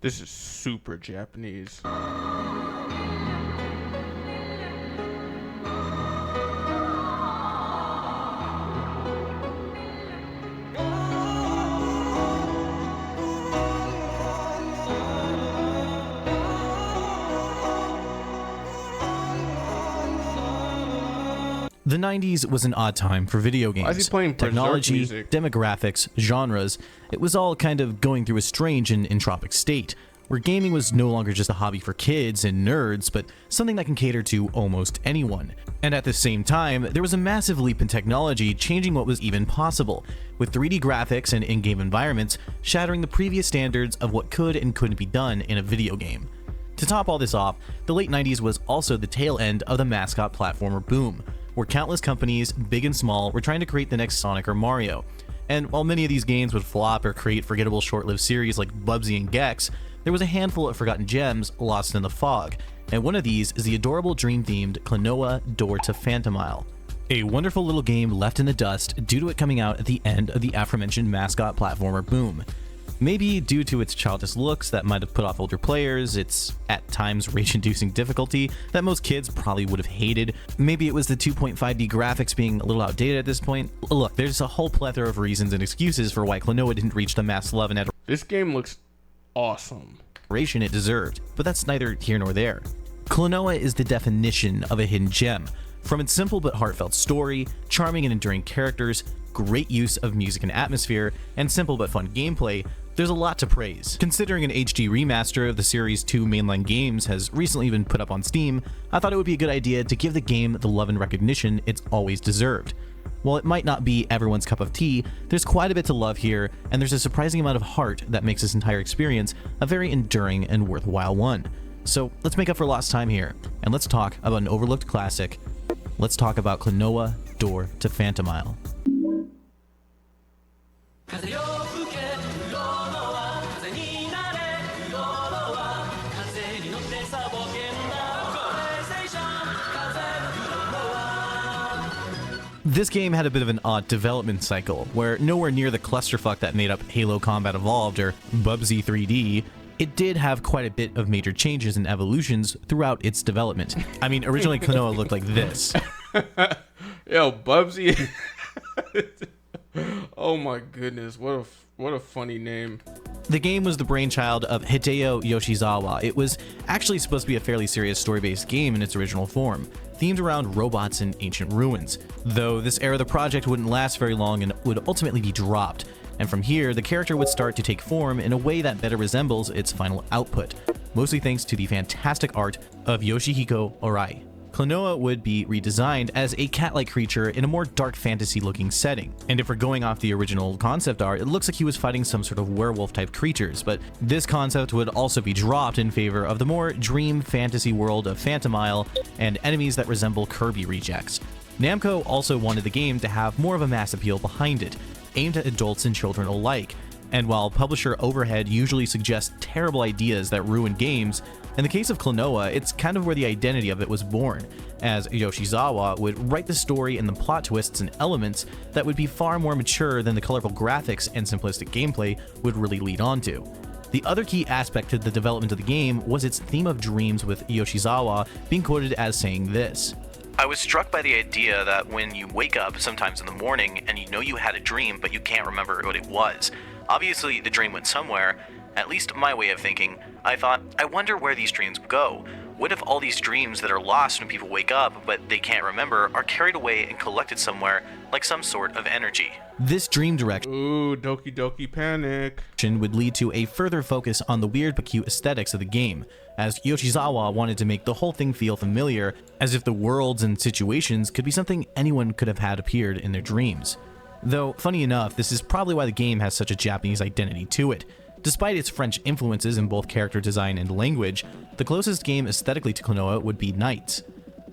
This is super Japanese. The 90s was an odd time for video games. Why is he playing Berserk Technology, music? demographics, genres, it was all kind of going through a strange and entropic state, where gaming was no longer just a hobby for kids and nerds, but something that can cater to almost anyone. And at the same time, there was a massive leap in technology changing what was even possible, with 3D graphics and in-game environments shattering the previous standards of what could and couldn't be done in a video game. To top all this off, the late 90s was also the tail end of the mascot platformer boom, where countless companies, big and small, were trying to create the next Sonic or Mario. And while many of these games would flop or create forgettable short-lived series like Bubsy and Gex, there was a handful of forgotten gems lost in the fog, and one of these is the adorable dream-themed Klonoa Door to Phantomile. A wonderful little game left in the dust due to it coming out at the end of the aforementioned mascot platformer boom. Maybe due to its childish looks that might have put off older players, its at times rage-inducing difficulty that most kids probably would have hated, maybe it was the 2.5D graphics being a little outdated at this point. Look, there's a whole plethora of reasons and excuses for why Klonoa didn't reach the mass love and This game looks awesome. adoration it deserved, but that's neither here nor there. Klonoa is the definition of a hidden gem. From its simple but heartfelt story, charming and enduring characters, great use of music and atmosphere, and simple but fun gameplay, there's a lot to praise. Considering an HD remaster of the series' 2 mainline games has recently been put up on Steam, I thought it would be a good idea to give the game the love and recognition it's always deserved. While it might not be everyone's cup of tea, there's quite a bit to love here, and there's a surprising amount of heart that makes this entire experience a very enduring and worthwhile one. So let's make up for lost time here, and let's talk about an overlooked classic. Let's talk about Klonoa Door to Phantomile. This game had a bit of an odd development cycle, where nowhere near the clusterfuck that made up Halo Combat Evolved or Bubsy 3D, it did have quite a bit of major changes and evolutions throughout its development. I mean, originally Klonoa looked like this. Yo, Bubsy. Oh my goodness, what a funny name. The game was the brainchild of Hideo Yoshizawa. It was actually supposed to be a fairly serious story-based game in its original form, themed around robots and ancient ruins. Though this era of the project wouldn't last very long and would ultimately be dropped, and from here the character would start to take form in a way that better resembles its final output, mostly thanks to the fantastic art of Yoshihiko Arai. Klonoa would be redesigned as a cat-like creature in a more dark fantasy-looking setting. And if we're going off the original concept art, it looks like he was fighting some sort of werewolf-type creatures, but this concept would also be dropped in favor of the more dream fantasy world of Phantomile and enemies that resemble Kirby rejects. Namco also wanted the game to have more of a mass appeal behind it, aimed at adults and children alike. And while publisher overhead usually suggests terrible ideas that ruin games, in the case of Klonoa, it's kind of where the identity of it was born, as Yoshizawa would write the story and the plot twists and elements that would be far more mature than the colorful graphics and simplistic gameplay would really lead on to. The other key aspect to the development of the game was its theme of dreams, with Yoshizawa being quoted as saying this: "I was struck by the idea that when you wake up sometimes in the morning and you know you had a dream but you can't remember what it was. Obviously the dream went somewhere. At least my way of thinking. I thought, I wonder where these dreams go. What if all these dreams that are lost when people wake up but they can't remember are carried away and collected somewhere like some sort of energy?" This dream direction Ooh, Doki Doki Panic would lead to a further focus on the weird but cute aesthetics of the game, as Yoshizawa wanted to make the whole thing feel familiar, as if the worlds and situations could be something anyone could have had appeared in their dreams. Though, funny enough, this is probably why the game has such a Japanese identity to it. Despite its French influences in both character design and language, the closest game aesthetically to Klonoa would be Knight's,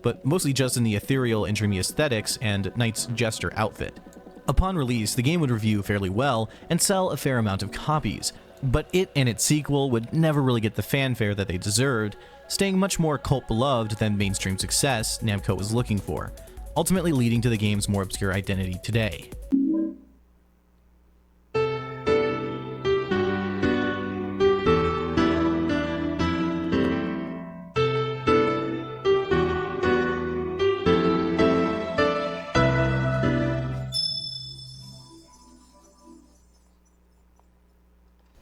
but mostly just in the ethereal and dreamy aesthetics and Knight's jester outfit. Upon release, the game would review fairly well and sell a fair amount of copies, but it and its sequel would never really get the fanfare that they deserved, staying much more cult-beloved than mainstream success Namco was looking for, ultimately leading to the game's more obscure identity today.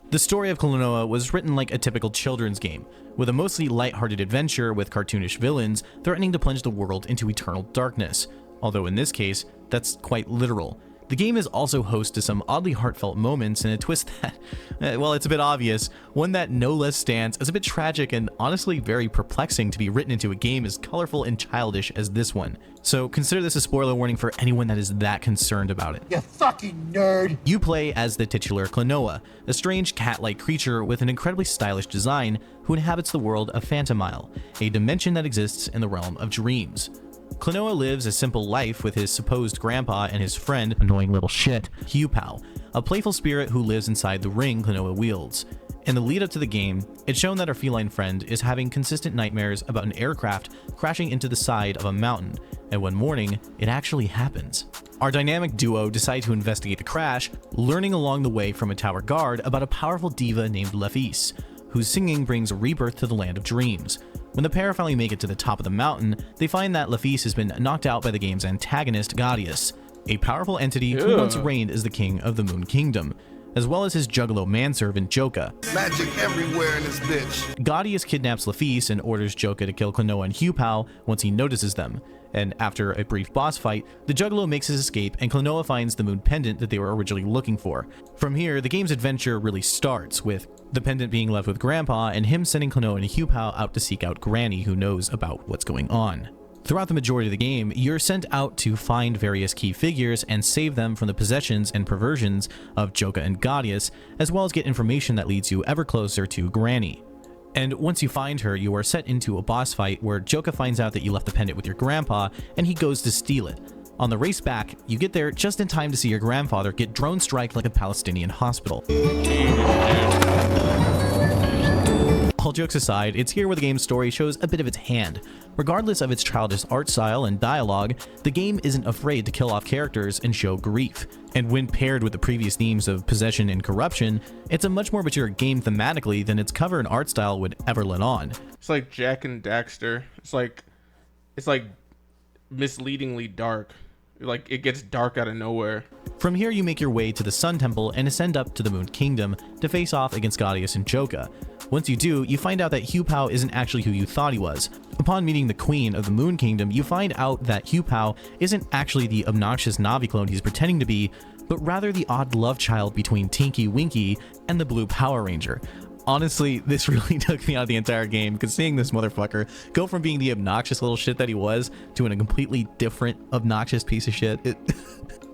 The story of Klonoa was written like a typical children's game, with a mostly light-hearted adventure with cartoonish villains threatening to plunge the world into eternal darkness, although in this case, that's quite literal. The game is also host to some oddly heartfelt moments and a twist that, well, it's a bit obvious, one that no less stands as a bit tragic and honestly very perplexing to be written into a game as colorful and childish as this one. So consider this a spoiler warning for anyone that is that concerned about it. You fucking nerd! You play as the titular Klonoa, a strange cat-like creature with an incredibly stylish design who inhabits the world of Phantomile, a dimension that exists in the realm of dreams. Klonoa lives a simple life with his supposed grandpa and his friend, annoying little shit, Hugh-Pow, a playful spirit who lives inside the ring Klonoa wields. In the lead up to the game, it's shown that our feline friend is having consistent nightmares about an aircraft crashing into the side of a mountain, and one morning, it actually happens. Our dynamic duo decide to investigate the crash, learning along the way from a tower guard about a powerful diva named Lefis, whose singing brings rebirth to the land of dreams. When the pair finally make it to the top of the mountain, they find that Lefis has been knocked out by the game's antagonist, Gaudius, a powerful entity who once reigned as the king of the Moon Kingdom, as well as his juggalo manservant Joka. Magic everywhere in this bitch. Gaudius kidnaps Lefis and orders Joka to kill Klonoa and Hugh-Pow once he notices them, and after a brief boss fight, the juggalo makes his escape and Klonoa finds the moon pendant that they were originally looking for. From here, the game's adventure really starts, with the pendant being left with Grandpa and him sending Klonoa and Hugh-Pow out to seek out Granny, who knows about what's going on. Throughout the majority of the game, you're sent out to find various key figures and save them from the possessions and perversions of Joka and Gaudius, as well as get information that leads you ever closer to Granny. And once you find her, you are set into a boss fight where Joka finds out that you left the pendant with your grandpa, and he goes to steal it. On the race back, you get there just in time to see your grandfather get drone striked like a Palestinian hospital. All jokes aside, it's here where the game's story shows a bit of its hand. Regardless of its childish art style and dialogue, the game isn't afraid to kill off characters and show grief. And when paired with the previous themes of possession and corruption, it's a much more mature game thematically than its cover and art style would ever let on. It's like Jack and Daxter. It's like misleadingly dark. Like, it gets dark out of nowhere. From here, you make your way to the Sun Temple and ascend up to the Moon Kingdom to face off against Gaudius and Joka. Once you do, you find out that Hugh-Pow isn't actually who you thought he was. Upon meeting the Queen of the Moon Kingdom, you find out that Hugh-Pow isn't actually the obnoxious Navi clone he's pretending to be, but rather the odd love child between Tinky Winky and the Blue Power Ranger. Honestly, this really took me out of the entire game, because seeing this motherfucker go from being the obnoxious little shit that he was to a completely different obnoxious piece of shit.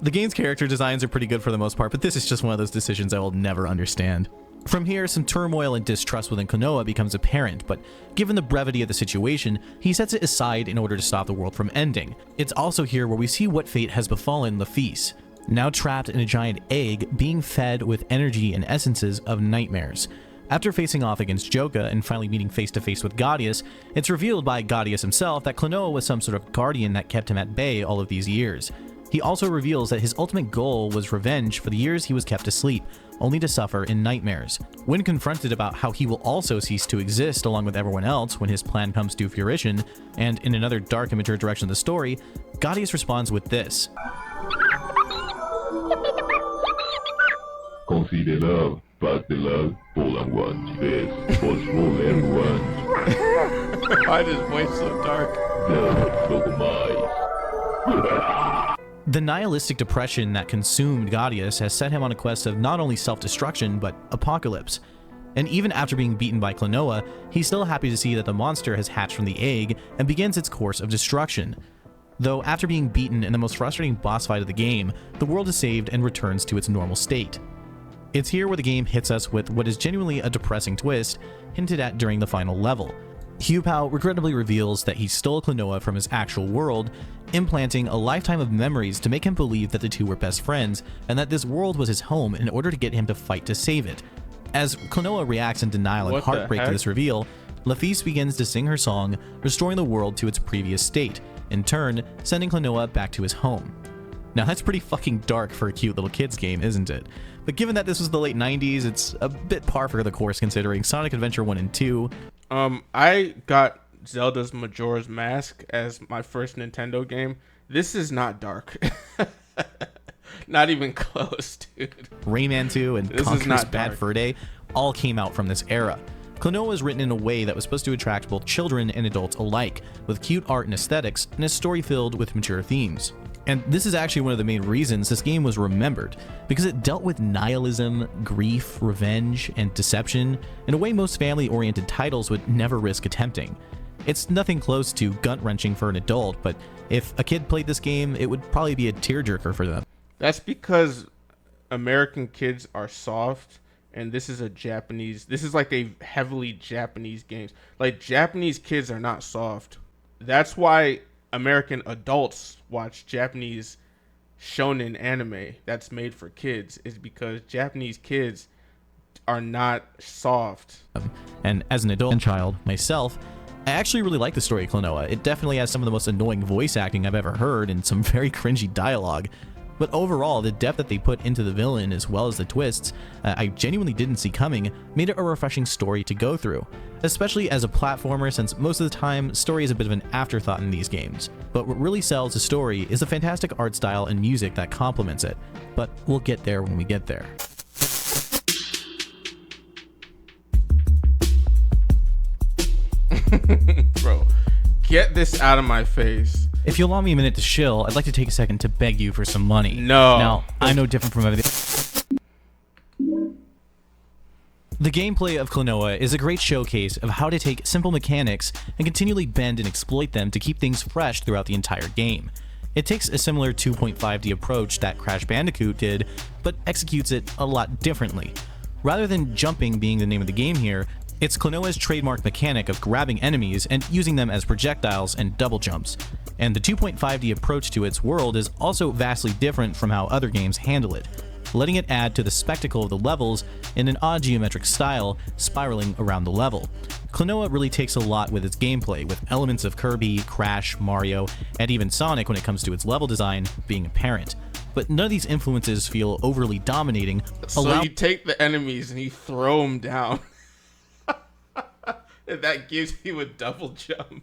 The game's character designs are pretty good for the most part, but this is just one of those decisions I will never understand. From here, some turmoil and distrust within Klonoa becomes apparent, but given the brevity of the situation, he sets it aside in order to stop the world from ending. It's also here where we see what fate has befallen Lefis, now trapped in a giant egg being fed with energy and essences of nightmares. After facing off against Joka and finally meeting face to face with Gaudius, it's revealed by Gaudius himself that Klonoa was some sort of guardian that kept him at bay all of these years. He also reveals that his ultimate goal was revenge for the years he was kept asleep, only to suffer in nightmares. When confronted about how he will also cease to exist along with everyone else when his plan comes to fruition, and in another dark and mature direction of the story, Gaudius responds with this. Consider but the love fallen one is for everyone. Why is his voice so dark? The nihilistic depression that consumed Gaudius has set him on a quest of not only self-destruction, but apocalypse. And even after being beaten by Klonoa, he's still happy to see that the monster has hatched from the egg and begins its course of destruction. Though after being beaten in the most frustrating boss fight of the game, the world is saved and returns to its normal state. It's here where the game hits us with what is genuinely a depressing twist hinted at during the final level. Hugh regrettably reveals that he stole Klonoa from his actual world, implanting a lifetime of memories to make him believe that the two were best friends and that this world was his home in order to get him to fight to save it. As Klonoa reacts in denial and What the heartbreak to heck? this reveal, Laphise begins to sing her song, restoring the world to its previous state, in turn sending Klonoa back to his home. Now that's pretty fucking dark for a cute little kid's game, isn't it? But given that this was the late 90s, it's a bit par for the course considering Sonic Adventure 1 and 2. I got Zelda's Majora's Mask as my first Nintendo game. This is not dark. Not even close, dude. Rayman 2 and This is Conker's not Bad dark. Fur Day all came out from this era. Klonoa was written in a way that was supposed to attract both children and adults alike, with cute art and aesthetics, and a story filled with mature themes. And this is actually one of the main reasons this game was remembered, because it dealt with nihilism, grief, revenge, and deception in a way most family-oriented titles would never risk attempting. It's nothing close to gut-wrenching for an adult, but if a kid played this game, it would probably be a tearjerker for them. That's because American kids are soft, and this is like a heavily Japanese game. Like, Japanese kids are not soft. That's why American adults watch Japanese shonen anime that's made for kids, is because Japanese kids are not soft. And as an adult and child myself, I actually really like the story of Klonoa. It definitely has some of the most annoying voice acting I've ever heard and some very cringy dialogue. But overall, the depth that they put into the villain as well as the twists I genuinely didn't see coming made it a refreshing story to go through, especially as a platformer since most of the time, story is a bit of an afterthought in these games. But what really sells a story is the fantastic art style and music that complements it. But we'll get there when we get there. Bro, get this out of my face. If you'll allow me a minute to chill, I'd like to take a second to beg you for some money. No. Now, I'm no different from everything. The gameplay of Klonoa is a great showcase of how to take simple mechanics and continually bend and exploit them to keep things fresh throughout the entire game. It takes a similar 2.5D approach that Crash Bandicoot did, but executes it a lot differently. Rather than jumping being the name of the game here, it's Klonoa's trademark mechanic of grabbing enemies and using them as projectiles and double jumps. And the 2.5D approach to its world is also vastly different from how other games handle it, letting it add to the spectacle of the levels in an odd geometric style spiraling around the level. Klonoa really takes a lot with its gameplay, with elements of Kirby, Crash, Mario, and even Sonic when it comes to its level design being apparent. But none of these influences feel overly dominating. So you take the enemies and you throw them down. And that gives you a double jump.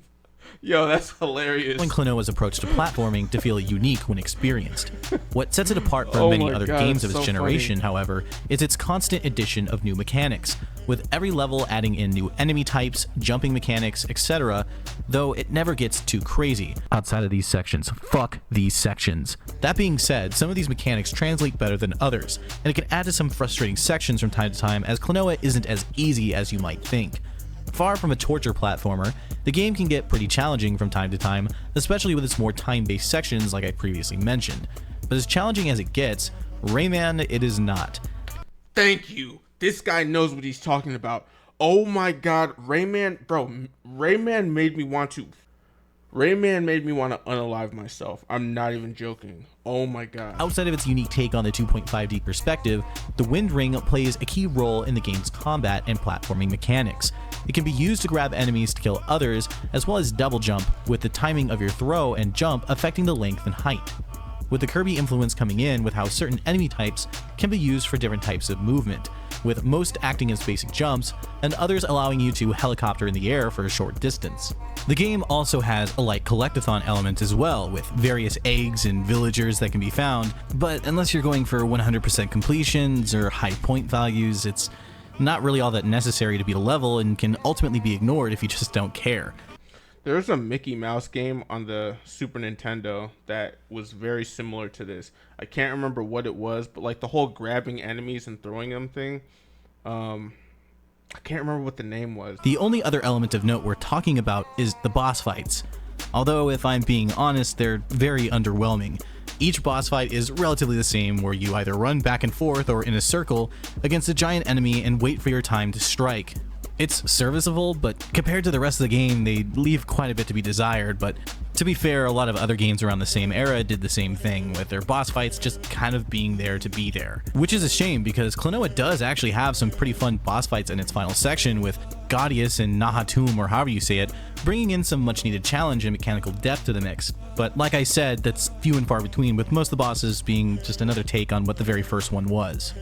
Yo, that's hilarious. Allowing Klonoa's approach to platforming to feel unique when experienced. What sets it apart from Oh many my other God, games of it's its so generation, funny. however, is its constant addition of new mechanics, with every level adding in new enemy types, jumping mechanics, etc., though it never gets too crazy outside of these sections. Fuck these sections. That being said, some of these mechanics translate better than others, and it can add to some frustrating sections from time to time, as Klonoa isn't as easy as you might think. Far from a torture platformer, the game can get pretty challenging from time to time, especially with its more time-based sections like I previously mentioned. But as challenging as it gets, Rayman it is not. Thank you. This guy knows what he's talking about. Oh my God, Rayman, bro, Rayman made me want to unalive myself. I'm not even joking. Oh my God. Outside of its unique take on the 2.5D perspective, the Wind Ring plays a key role in the game's combat and platforming mechanics. It can be used to grab enemies to kill others, as well as double jump, with the timing of your throw and jump affecting the length and height. With the Kirby influence coming in with how certain enemy types can be used for different types of movement, with most acting as basic jumps, and others allowing you to helicopter in the air for a short distance. The game also has a light collectathon element as well, with various eggs and villagers that can be found, but unless you're going for 100% completions or high point values, it's not really all that necessary to beat a level and can ultimately be ignored if you just don't care. There's a Mickey Mouse game on the Super Nintendo that was very similar to this. I can't remember what it was, but like the whole grabbing enemies and throwing them thing. I can't remember what the name was. The only other element of note we're talking about is the boss fights. Although, if I'm being honest, they're very underwhelming. Each boss fight is relatively the same, where you either run back and forth or in a circle against a giant enemy and wait for your time to strike. It's serviceable, but compared to the rest of the game, they leave quite a bit to be desired. But to be fair, a lot of other games around the same era did the same thing, with their boss fights just kind of being there to be there. Which is a shame, because Klonoa does actually have some pretty fun boss fights in its final section, with Gaudius and Nahatum, or however you say it, bringing in some much needed challenge and mechanical depth to the mix. But like I said, that's few and far between, with most of the bosses being just another take on what the very first one was.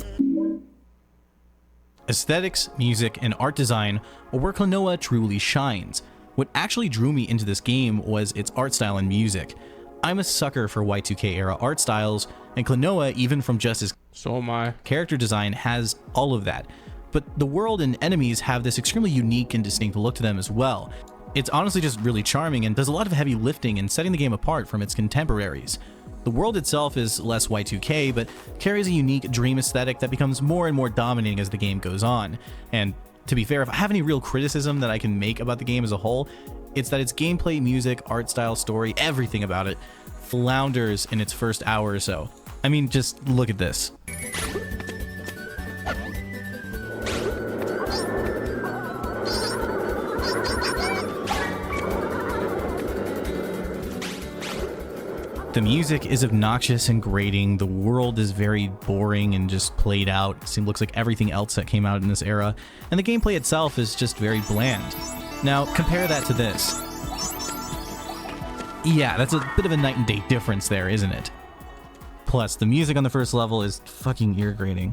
Aesthetics, music, and art design are where Klonoa truly shines. What actually drew me into this game was its art style and music. I'm a sucker for Y2K era art styles, and Klonoa, even from just its So am I. character design, has all of that. But the world and enemies have this extremely unique and distinct look to them as well. It's honestly just really charming and does a lot of heavy lifting in setting the game apart from its contemporaries. The world itself is less Y2K, but carries a unique dream aesthetic that becomes more and more dominating as the game goes on. And to be fair, if I have any real criticism that I can make about the game as a whole, it's that its gameplay, music, art style, story, everything about it flounders in its first hour or so. I mean, just look at this. The music is obnoxious and grating, the world is very boring and just played out. It looks like everything else that came out in this era, and the gameplay itself is just very bland. Now, compare that to this. Yeah, that's a bit of a night and day difference there, isn't it? Plus, the music on the first level is fucking ear-grating.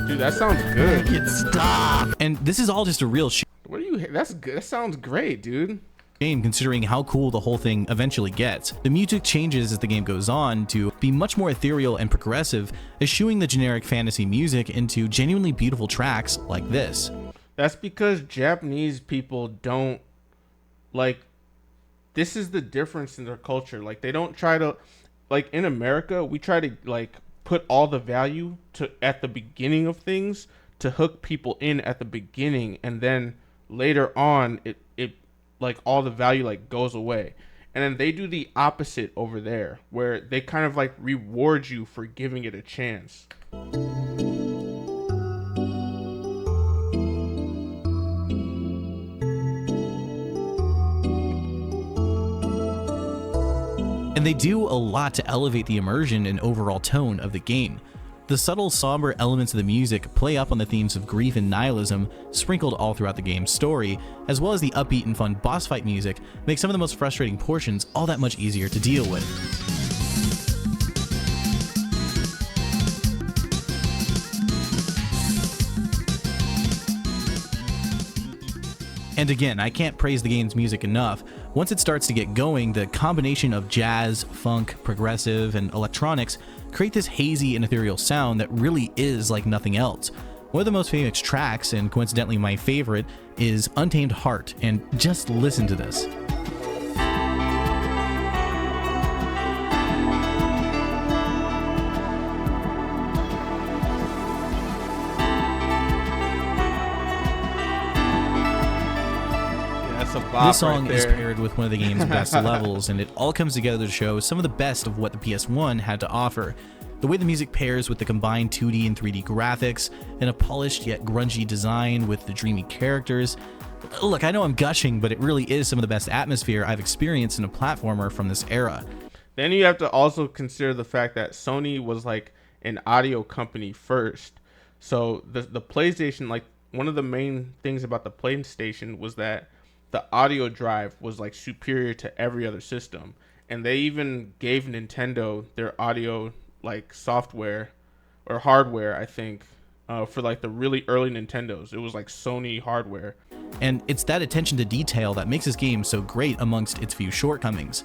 Dude, that sounds good. Stop! And this is all just a real What are you? That's good. That sounds great, dude. game, considering how cool the whole thing eventually gets. The music changes as the game goes on to be much more ethereal and progressive, eschewing the generic fantasy music into genuinely beautiful tracks like this. That's because Japanese people don't like. This is the difference in their culture. Like, they don't try to, like, in America, we try to like put all the value to at the beginning of things to hook people in at the beginning, and then later on it like all the value like goes away. And then they do the opposite over there, where they kind of like reward you for giving it a chance. And they do a lot to elevate the immersion and overall tone of the game. The subtle, somber elements of the music play up on the themes of grief and nihilism sprinkled all throughout the game's story, as well as the upbeat and fun boss fight music make some of the most frustrating portions all that much easier to deal with. And again, I can't praise the game's music enough. Once it starts to get going, the combination of jazz, funk, progressive, and electronics create this hazy and ethereal sound that really is like nothing else. One of the most famous tracks, and coincidentally my favorite, is Untamed Heart, and just listen to this. This song is paired with one of the game's best levels, and it all comes together to show some of the best of what the PS1 had to offer. The way the music pairs with the combined 2D and 3D graphics, and a polished yet grungy design with the dreamy characters. Look, I know I'm gushing, but it really is some of the best atmosphere I've experienced in a platformer from this era. Then you have to also consider the fact that Sony was like an audio company first. So the PlayStation, like, one of the main things about the PlayStation was that the audio drive was like superior to every other system, and they even gave Nintendo their audio like software or hardware, I think, for like the really early Nintendos. It was like Sony hardware. And it's that attention to detail that makes this game so great amongst its few shortcomings.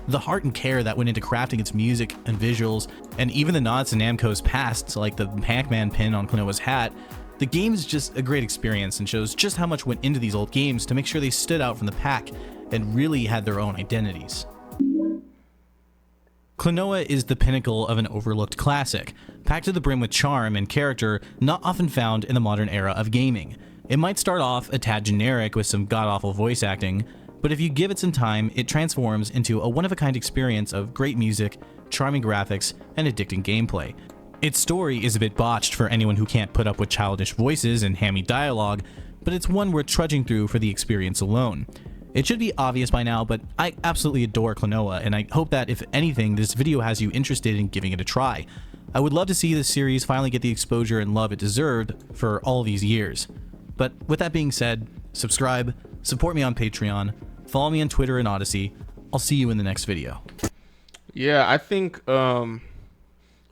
The heart and care that went into crafting its music and visuals, and even the nods to Namco's past, like the Pac-Man pin on Klonoa's hat. The game is just a great experience and shows just how much went into these old games to make sure they stood out from the pack and really had their own identities. Klonoa is the pinnacle of an overlooked classic, packed to the brim with charm and character not often found in the modern era of gaming. It might start off a tad generic with some god-awful voice acting, but if you give it some time, it transforms into a one-of-a-kind experience of great music, charming graphics, and addicting gameplay. Its story is a bit botched for anyone who can't put up with childish voices and hammy dialogue, but it's one worth trudging through for the experience alone. It should be obvious by now, but I absolutely adore Klonoa, and I hope that, if anything, this video has you interested in giving it a try. I would love to see this series finally get the exposure and love it deserved for all these years. But with that being said, subscribe, support me on Patreon, follow me on Twitter and Odyssey. I'll see you in the next video. Yeah, I think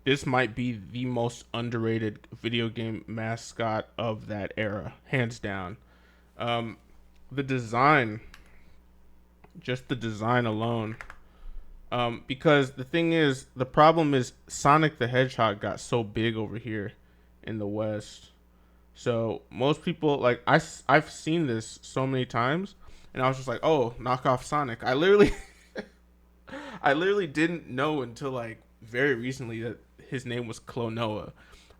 this might be the most underrated video game mascot of that era, hands down. The design, just the design alone. Because the problem is Sonic the Hedgehog got so big over here in the West. So most people, like, I've seen this so many times, and I was just like, oh, knock off Sonic. I literally didn't know until like very recently that his name was Klonoa.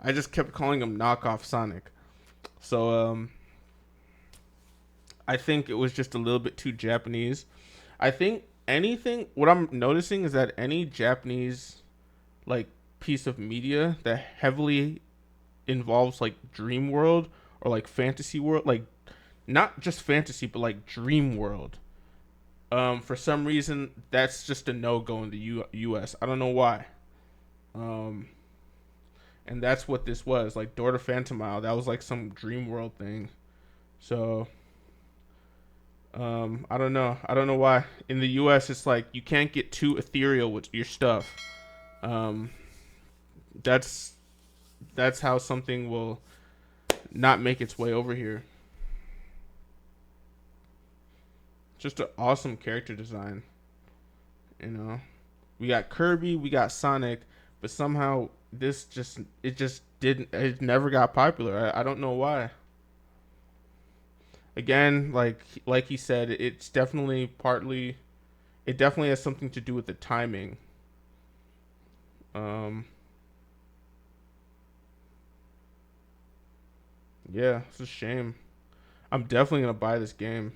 I just kept calling him knockoff Sonic. So I think it was just a little bit too Japanese. I think what I'm noticing is that any Japanese like piece of media that heavily involves like dream world or like fantasy world, like not just fantasy but like dream world, for some reason that's just a no-go in the US. I don't know why. And that's what this was, like Door to Phantomile. That was like some dream world thing. So I don't know why in the US it's like you can't get too ethereal with your stuff. That's how something will not make its way over here. Just an awesome character design. You know, we got Kirby, we got Sonic, but somehow it never got popular. I don't know why. Again, like he said, it definitely has something to do with the timing. Yeah, it's a shame. I'm definitely gonna buy this game.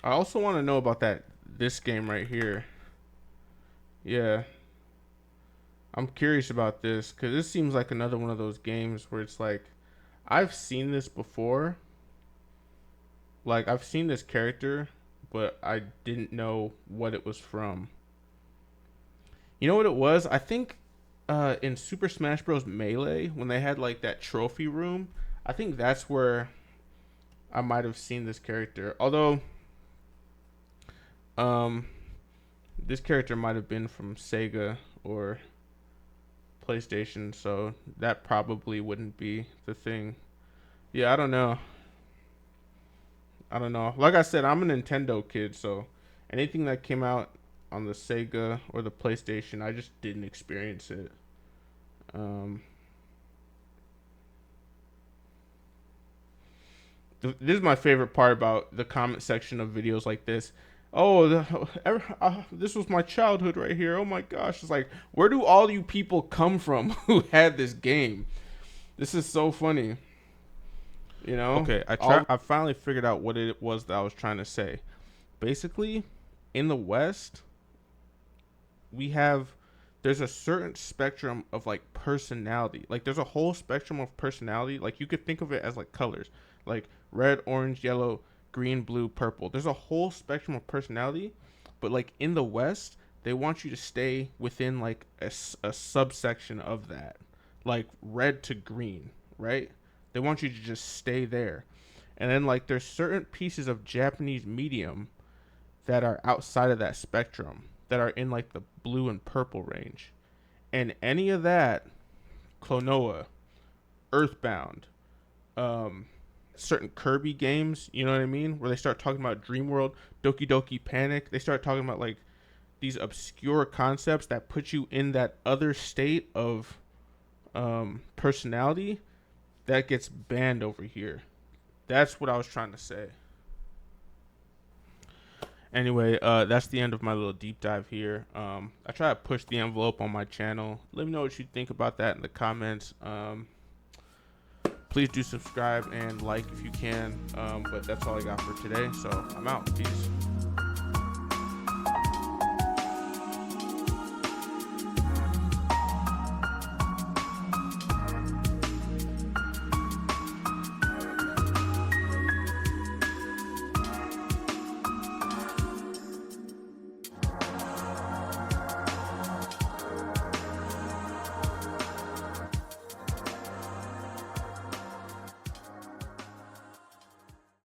I also want to know about this game right here. Yeah. I'm curious about this because this seems like another one of those games where it's like, I've seen this before. Like, I've seen this character, but I didn't know what it was from. You know what it was? I think in Super Smash Bros. Melee, when they had like that trophy room, I think that's where I might have seen this character. Although, this character might have been from Sega or PlayStation, so that probably wouldn't be the thing. Yeah, I don't know. Like I said, I'm a Nintendo kid, so anything that came out on the Sega or the PlayStation, I just didn't experience it. This is my favorite part about the comment section of videos like this. Oh, this was my childhood right here. Oh my gosh. It's like, where do all you people come from who had this game? This is so funny. You know? Okay, I finally figured out what it was that I was trying to say. Basically, in the West, there's a certain spectrum of like personality. Like there's a whole spectrum of personality. Like you could think of it as like colors. Like red, orange, yellow, green, blue, purple. There's a whole spectrum of personality, but like in the West, they want you to stay within like a subsection of that, like red to green, right? They want you to just stay there. And then like there's certain pieces of Japanese medium that are outside of that spectrum, that are in like the blue and purple range. And any of that, Klonoa, Earthbound, certain Kirby games, you know what I mean? Where they start talking about Dream World, Doki Doki Panic. They start talking about like these obscure concepts that put you in that other state of personality, that gets banned over here. That's what I was trying to say. Anyway, that's the end of my little deep dive here. I try to push the envelope on my channel. Let me know what you think about that in the comments. Please do subscribe and like if you can. But that's all I got for today. So I'm out. Peace.